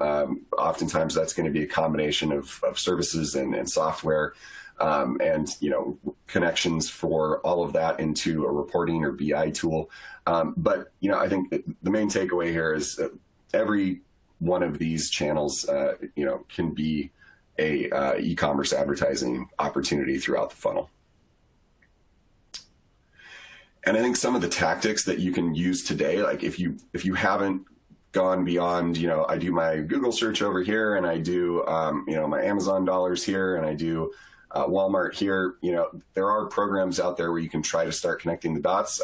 Oftentimes that's going to be a combination of services and software, and connections for all of that into a reporting or BI tool. But I think the main takeaway here is that every one of these channels, can be a e-commerce advertising opportunity throughout the funnel. And I think some of the tactics that you can use today, like if you haven't gone beyond, I do my Google search over here, and I do, my Amazon dollars here, and I do Walmart here. There are programs out there where you can try to start connecting the dots.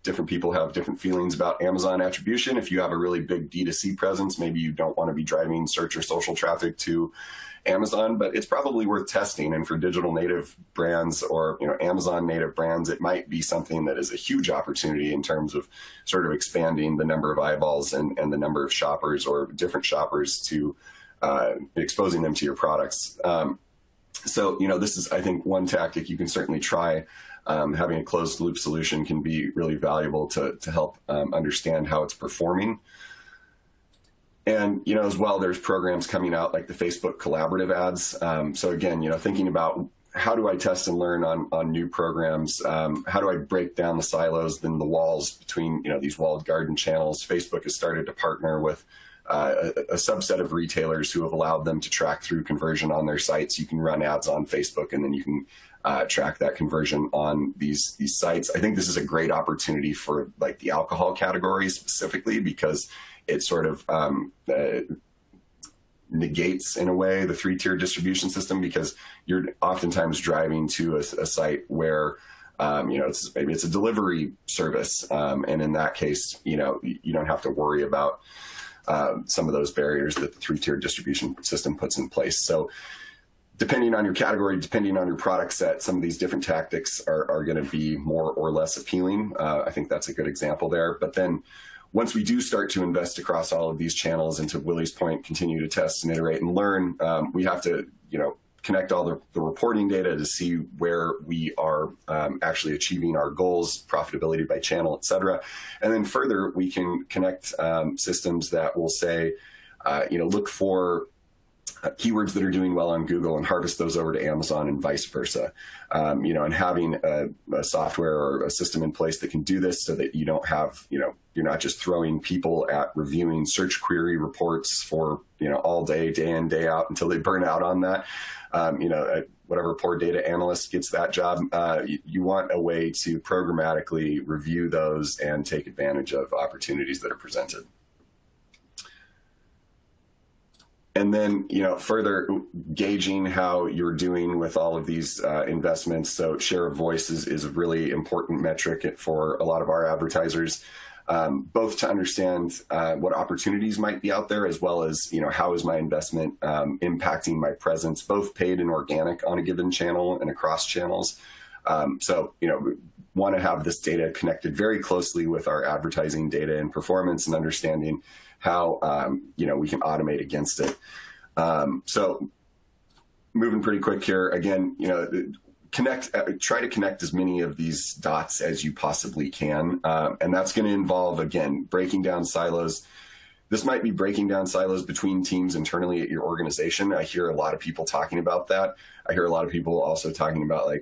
Different people have different feelings about Amazon attribution. If you have a really big D2C presence, maybe you don't want to be driving search or social traffic to Amazon, but it's probably worth testing. And for digital native brands or Amazon native brands, it might be something that is a huge opportunity in terms of sort of expanding the number of eyeballs and the number of shoppers or different shoppers to exposing them to your products. So this is, I think, one tactic you can certainly try. Having a closed loop solution can be really valuable to help understand how it's performing. And, as well, there's programs coming out like the Facebook collaborative ads. So again, thinking about how do I test and learn on new programs? How do I break down the silos, then the walls between, these walled garden channels? Facebook has started to partner with a subset of retailers who have allowed them to track through conversion on their sites. You can run ads on Facebook, and then you can track that conversion on these sites. I think this is a great opportunity for like the alcohol category specifically, because it sort of negates in a way the 3-tier distribution system, because you're oftentimes driving to a site where maybe it's a delivery service, and in that case you don't have to worry about some of those barriers that the 3-tier distribution system puts in place. So depending on your category, depending on your product set, some of these different tactics are going to be more or less appealing. I think that's a good example there. But then once we do start to invest across all of these channels, and to Willie's point, continue to test and iterate and learn, we have to, connect all the reporting data to see where we are actually achieving our goals, profitability by channel, et cetera. And then further, we can connect systems that will say, look for keywords that are doing well on Google and harvest those over to Amazon and vice versa. And having a software or a system in place that can do this so that you don't have, you're not just throwing people at reviewing search query reports for, all day in, day out until they burn out on that. Whatever poor data analyst gets that job, you want a way to programmatically review those and take advantage of opportunities that are presented. And then, further gauging how you're doing with all of these investments. So share of voice is a really important metric for a lot of our advertisers, both to understand what opportunities might be out there, as well as, how is my investment impacting my presence, both paid and organic on a given channel and across channels. Want to have this data connected very closely with our advertising data and performance, and understanding how we can automate against it. So moving pretty quick here, again, try to connect as many of these dots as you possibly can. And that's going to involve, again, breaking down silos. This might be breaking down silos between teams internally at your organization. I hear a lot of people talking about that. I hear a lot of people also talking about,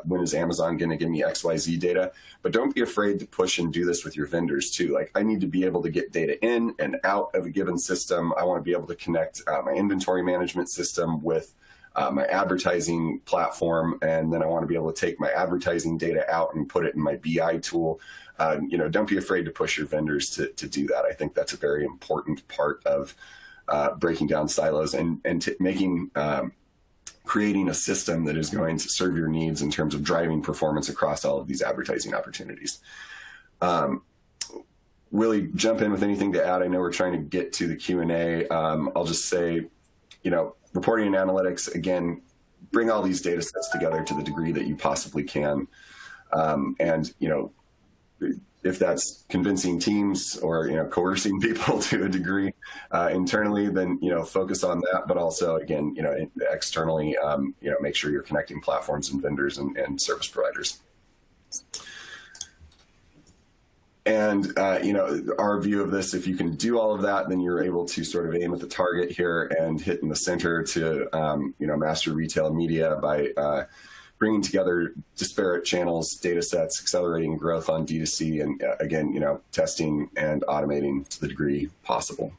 when is Amazon going to give me XYZ data? But don't be afraid to push and do this with your vendors too. I need to be able to get data in and out of a given system. I want to be able to connect my inventory management system with my advertising platform. And then I want to be able to take my advertising data out and put it in my BI tool. Don't be afraid to push your vendors to do that. I think that's a very important part of breaking down silos and creating a system that is going to serve your needs in terms of driving performance across all of these advertising opportunities. Willie, jump in with anything to add. I know we're trying to get to the Q&A. I'll just say, reporting and analytics, again, bring all these data sets together to the degree that you possibly can. If that's convincing teams or, coercing people to a degree internally, then, focus on that. But also, again, externally, make sure you're connecting platforms and vendors and service providers. And, our view of this, if you can do all of that, then you're able to sort of aim at the target here and hit in the center to, master retail media by bringing together disparate channels, data sets, accelerating growth on D2C, and again, testing and automating to the degree possible.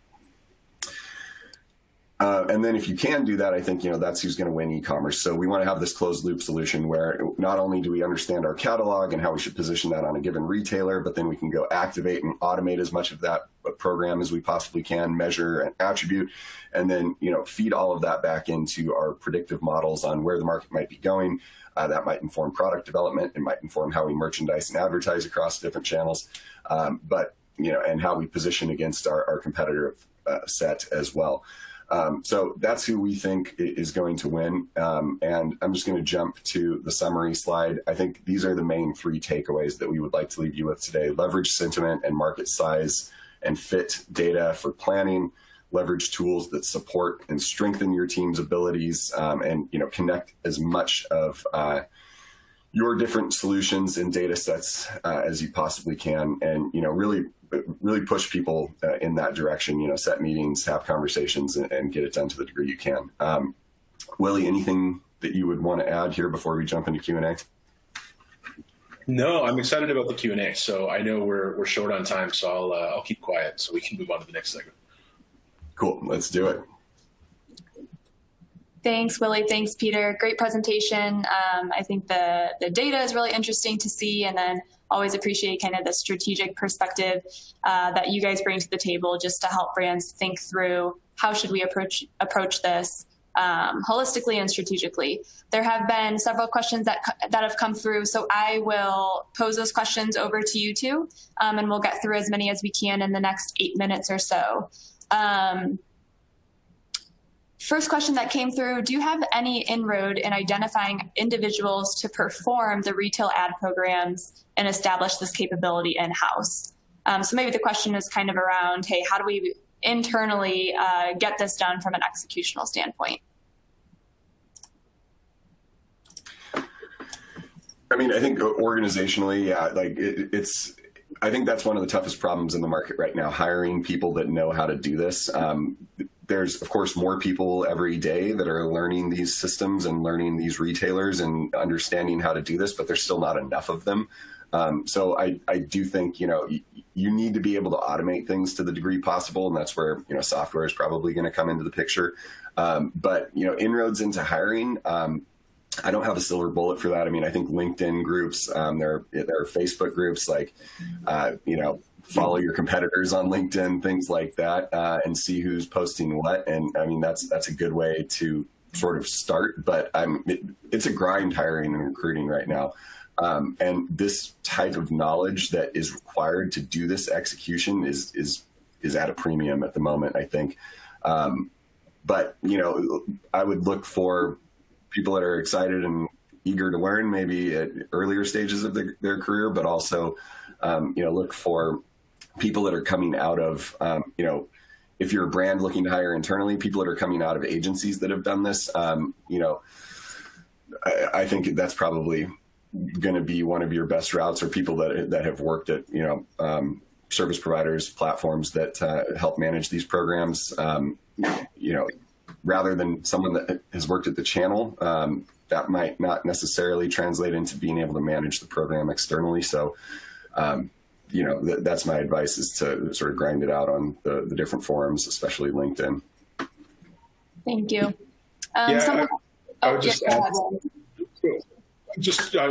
And then if you can do that, I think, that's who's going to win e-commerce. So we want to have this closed loop solution where not only do we understand our catalog and how we should position that on a given retailer, but then we can go activate and automate as much of that program as we possibly can, measure and attribute, and then, feed all of that back into our predictive models on where the market might be going. That might inform product development. It might inform how we merchandise and advertise across different channels, and how we position against our competitor set as well. So that's who we think is going to win. And I'm just going to jump to the summary slide. I think these are the main three takeaways that we would like to leave you with today. Leverage sentiment and market size and fit data for planning. Leverage tools that support and strengthen your team's abilities, and connect as much of your different solutions and data sets as you possibly can, and really push people in that direction. Set meetings, have conversations, and get it done to the degree you can. Willie, anything that you would want to add here before we jump into Q&A? No, I'm excited about the Q&A. So I know we're short on time, so I'll keep quiet so we can move on to the next segment. Cool. Let's do it. Thanks, Willie. Thanks, Peter. Great presentation. I think the data is really interesting to see, and then always appreciate kind of the strategic perspective that you guys bring to the table just to help brands think through how should we approach this holistically and strategically. There have been several questions that have come through, so I will pose those questions over to you two, and we'll get through as many as we can in the next 8 minutes or so. First question that came through, do you have any inroad in identifying individuals to perform the retail ad programs and establish this capability in-house? So maybe the question is kind of around, hey, how do we internally get this done from an executional standpoint? I mean, I think organizationally, yeah, like I think that's one of the toughest problems in the market right now, hiring people that know how to do this. There's, of course, more people every day that are learning these systems and learning these retailers and understanding how to do this, but there's still not enough of them. So I do think, you need to be able to automate things to the degree possible. And that's where, software is probably going to come into the picture. But, inroads into hiring, I don't have a silver bullet for that. I mean, I think LinkedIn groups, there are Facebook groups like, follow your competitors on LinkedIn, things like that, and see who's posting what. And I mean, that's a good way to sort of start, but it's a grind hiring and recruiting right now. And this type of knowledge that is required to do this execution is at a premium at the moment, I think. But, I would look for people that are excited and eager to learn maybe at earlier stages of their career, but also, look for people that are coming out of, if you're a brand looking to hire internally, people that are coming out of agencies that have done this, I think that's probably going to be one of your best routes, or people that have worked at, service providers, platforms that help manage these programs, rather than someone that has worked at the channel, that might not necessarily translate into being able to manage the program externally. So, that's my advice, is to sort of grind it out on the different forums, especially LinkedIn. Thank you. I would just add,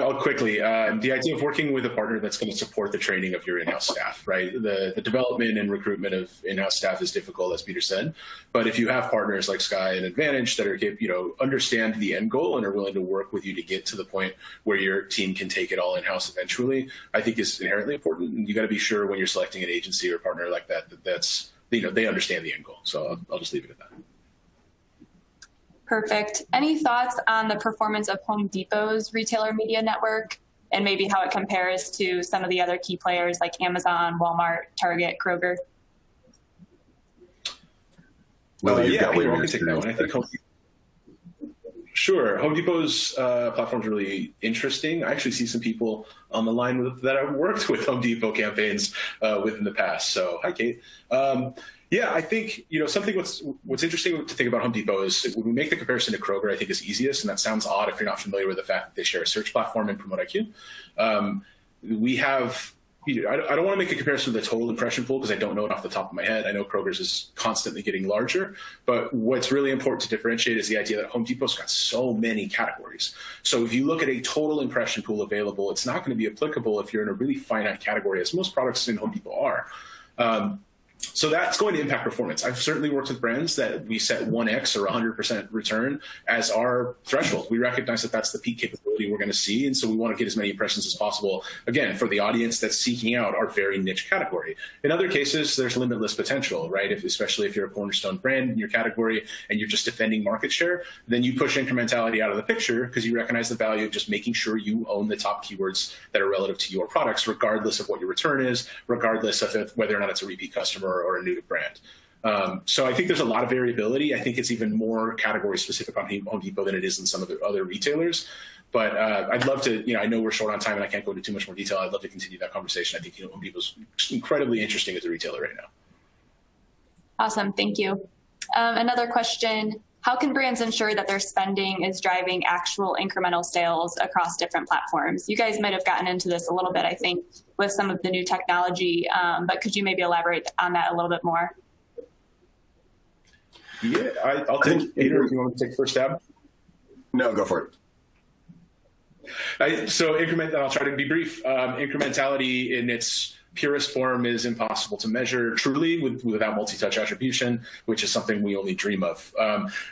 I'll quickly, the idea of working with a partner that's going to support the training of your in-house staff, right? The development and recruitment of in-house staff is difficult, as Peter said. But if you have partners like Sky and Advantage that are, understand the end goal and are willing to work with you to get to the point where your team can take it all in-house eventually, I think is inherently important. And you got to be sure when you're selecting an agency or partner like that's, they understand the end goal. So I'll just leave it at that. Perfect. Any thoughts on the performance of Home Depot's retailer media network, and maybe how it compares to some of the other key players like Amazon, Walmart, Target, Kroger? Well, I can take that one. I think Sure. Home Depot's platform is really interesting. I actually see some people on the line that I've worked with Home Depot campaigns with in the past. So, hi, Kate. I think, something what's interesting to think about Home Depot is when we make the comparison to Kroger, I think is easiest. And that sounds odd if you're not familiar with the fact that they share a search platform and Promote IQ. We have, I don't want to make a comparison to the total impression pool because I don't know it off the top of my head. I know Kroger's is constantly getting larger, but what's really important to differentiate is the idea that Home Depot's got so many categories. So if you look at a total impression pool available, it's not going to be applicable if you're in a really finite category, as most products in Home Depot are. So that's going to impact performance. I've certainly worked with brands that we set 1x or 100% return as our threshold. We recognize that that's the peak capability we're going to see. And so we want to get as many impressions as possible, again, for the audience that's seeking out our very niche category. In other cases, there's limitless potential, right? Especially if you're a cornerstone brand in your category and you're just defending market share, then you push incrementality out of the picture because you recognize the value of just making sure you own the top keywords that are relative to your products, regardless of what your return is, regardless of whether or not it's a repeat customer or a new to brand. So I think there's a lot of variability. I think it's even more category specific on Home Depot than it is in some of the other retailers. But I'd love to, I know we're short on time and I can't go into too much more detail. I'd love to continue that conversation. I think Home Depot's incredibly interesting as a retailer right now. Awesome. Thank you. Another question. How can brands ensure that their spending is driving actual incremental sales across different platforms? You guys might have gotten into this a little bit, I think, with some of the new technology, but could you maybe elaborate on that a little bit more? Yeah, I'll take Peter, if you want to take first stab. No, go for it. I'll try to be brief. Incrementality in its purest form is impossible to measure truly without multi-touch attribution, which is something we only dream of.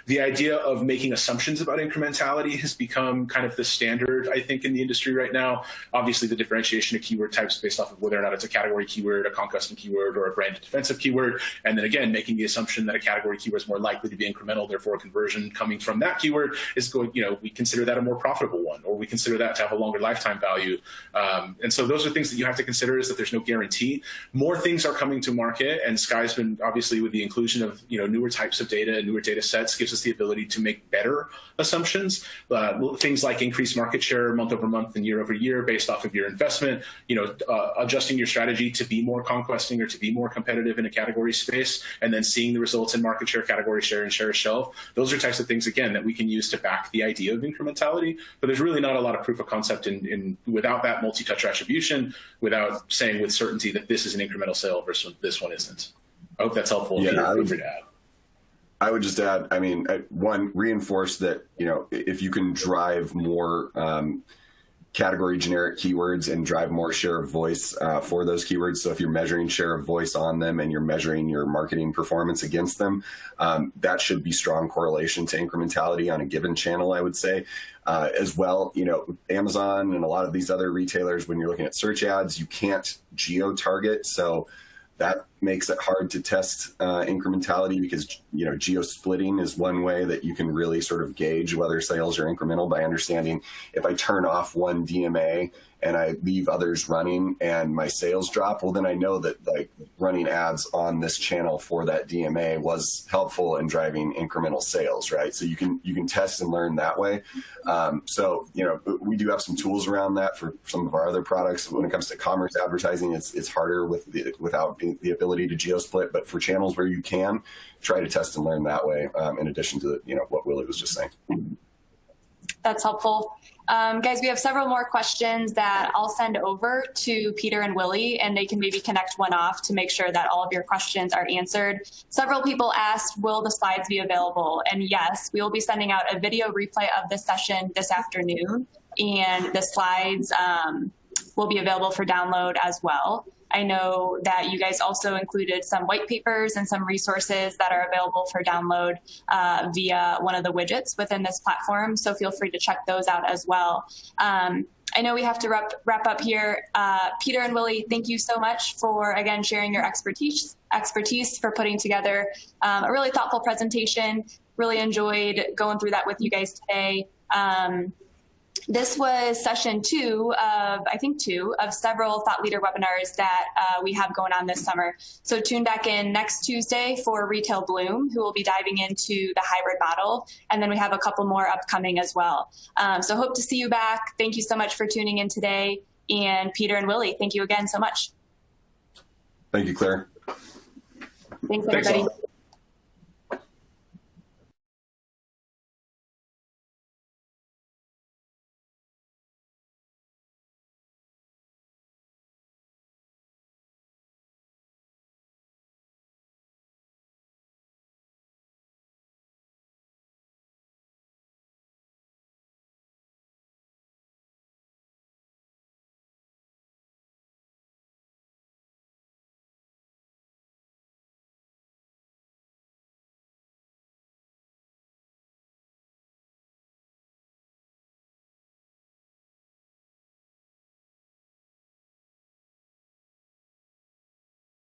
The idea of making assumptions about incrementality has become kind of the standard, I think, in the industry right now. Obviously, the differentiation of keyword types based off of whether or not it's a category keyword, a conquesting keyword, or a branded defensive keyword. And then again, making the assumption that a category keyword is more likely to be incremental, therefore conversion coming from that keyword is going, we consider that a more profitable one, or we consider that to have a longer lifetime value. And so those are things that you have to consider, is that there's no guarantee. More things are coming to market, and Sky's been, obviously, with the inclusion of newer types of data and newer data sets, gives us the ability to make better assumptions. Things like increased market share month over month and year over year based off of your investment, adjusting your strategy to be more conquesting or to be more competitive in a category space, and then seeing the results in market share, category share, and share of shelf. Those are types of things, again, that we can use to back the idea of incrementality. But there's really not a lot of proof of concept without that multi-touch attribution, without saying with certainty that this is an incremental sale versus this one isn't. I hope that's helpful. Yeah, I would just add, one, reinforce that, if you can drive more category generic keywords and drive more share of voice for those keywords. So if you're measuring share of voice on them and you're measuring your marketing performance against them, that should be strong correlation to incrementality on a given channel, I would say. As well, Amazon and a lot of these other retailers, when you're looking at search ads, you can't geo-target. So that makes it hard to test incrementality, because geo-splitting is one way that you can really sort of gauge whether sales are incremental, by understanding if I turn off one DMA and I leave others running and my sales drop, well, then I know that running ads on this channel for that DMA was helpful in driving incremental sales, right? So you can test and learn that way. We do have some tools around that for some of our other products. When it comes to commerce advertising, it's harder without the ability to geo-split, but for channels where you can, try to test and learn that way, in addition to what Willie was just saying. That's helpful. Guys, we have several more questions that I'll send over to Peter and Willie, and they can maybe connect one off to make sure that all of your questions are answered. Several people asked, will the slides be available? And yes, we will be sending out a video replay of this session this afternoon, and the slides will be available for download as well. I know that you guys also included some white papers and some resources that are available for download via one of the widgets within this platform, so feel free to check those out as well. I know we have to wrap up here. Peter and Willie, thank you so much for, again, sharing your expertise for putting together a really thoughtful presentation. Really enjoyed going through that with you guys today. This was session two of several thought leader webinars that we have going on this summer. So tune back in next Tuesday for Retail Bloom, who will be diving into the hybrid model. And then we have a couple more upcoming as well. So hope to see you back. Thank you so much for tuning in today. And Peter and Willie, thank you again so much. Thank you, Claire. Thanks, everybody. Thanks all.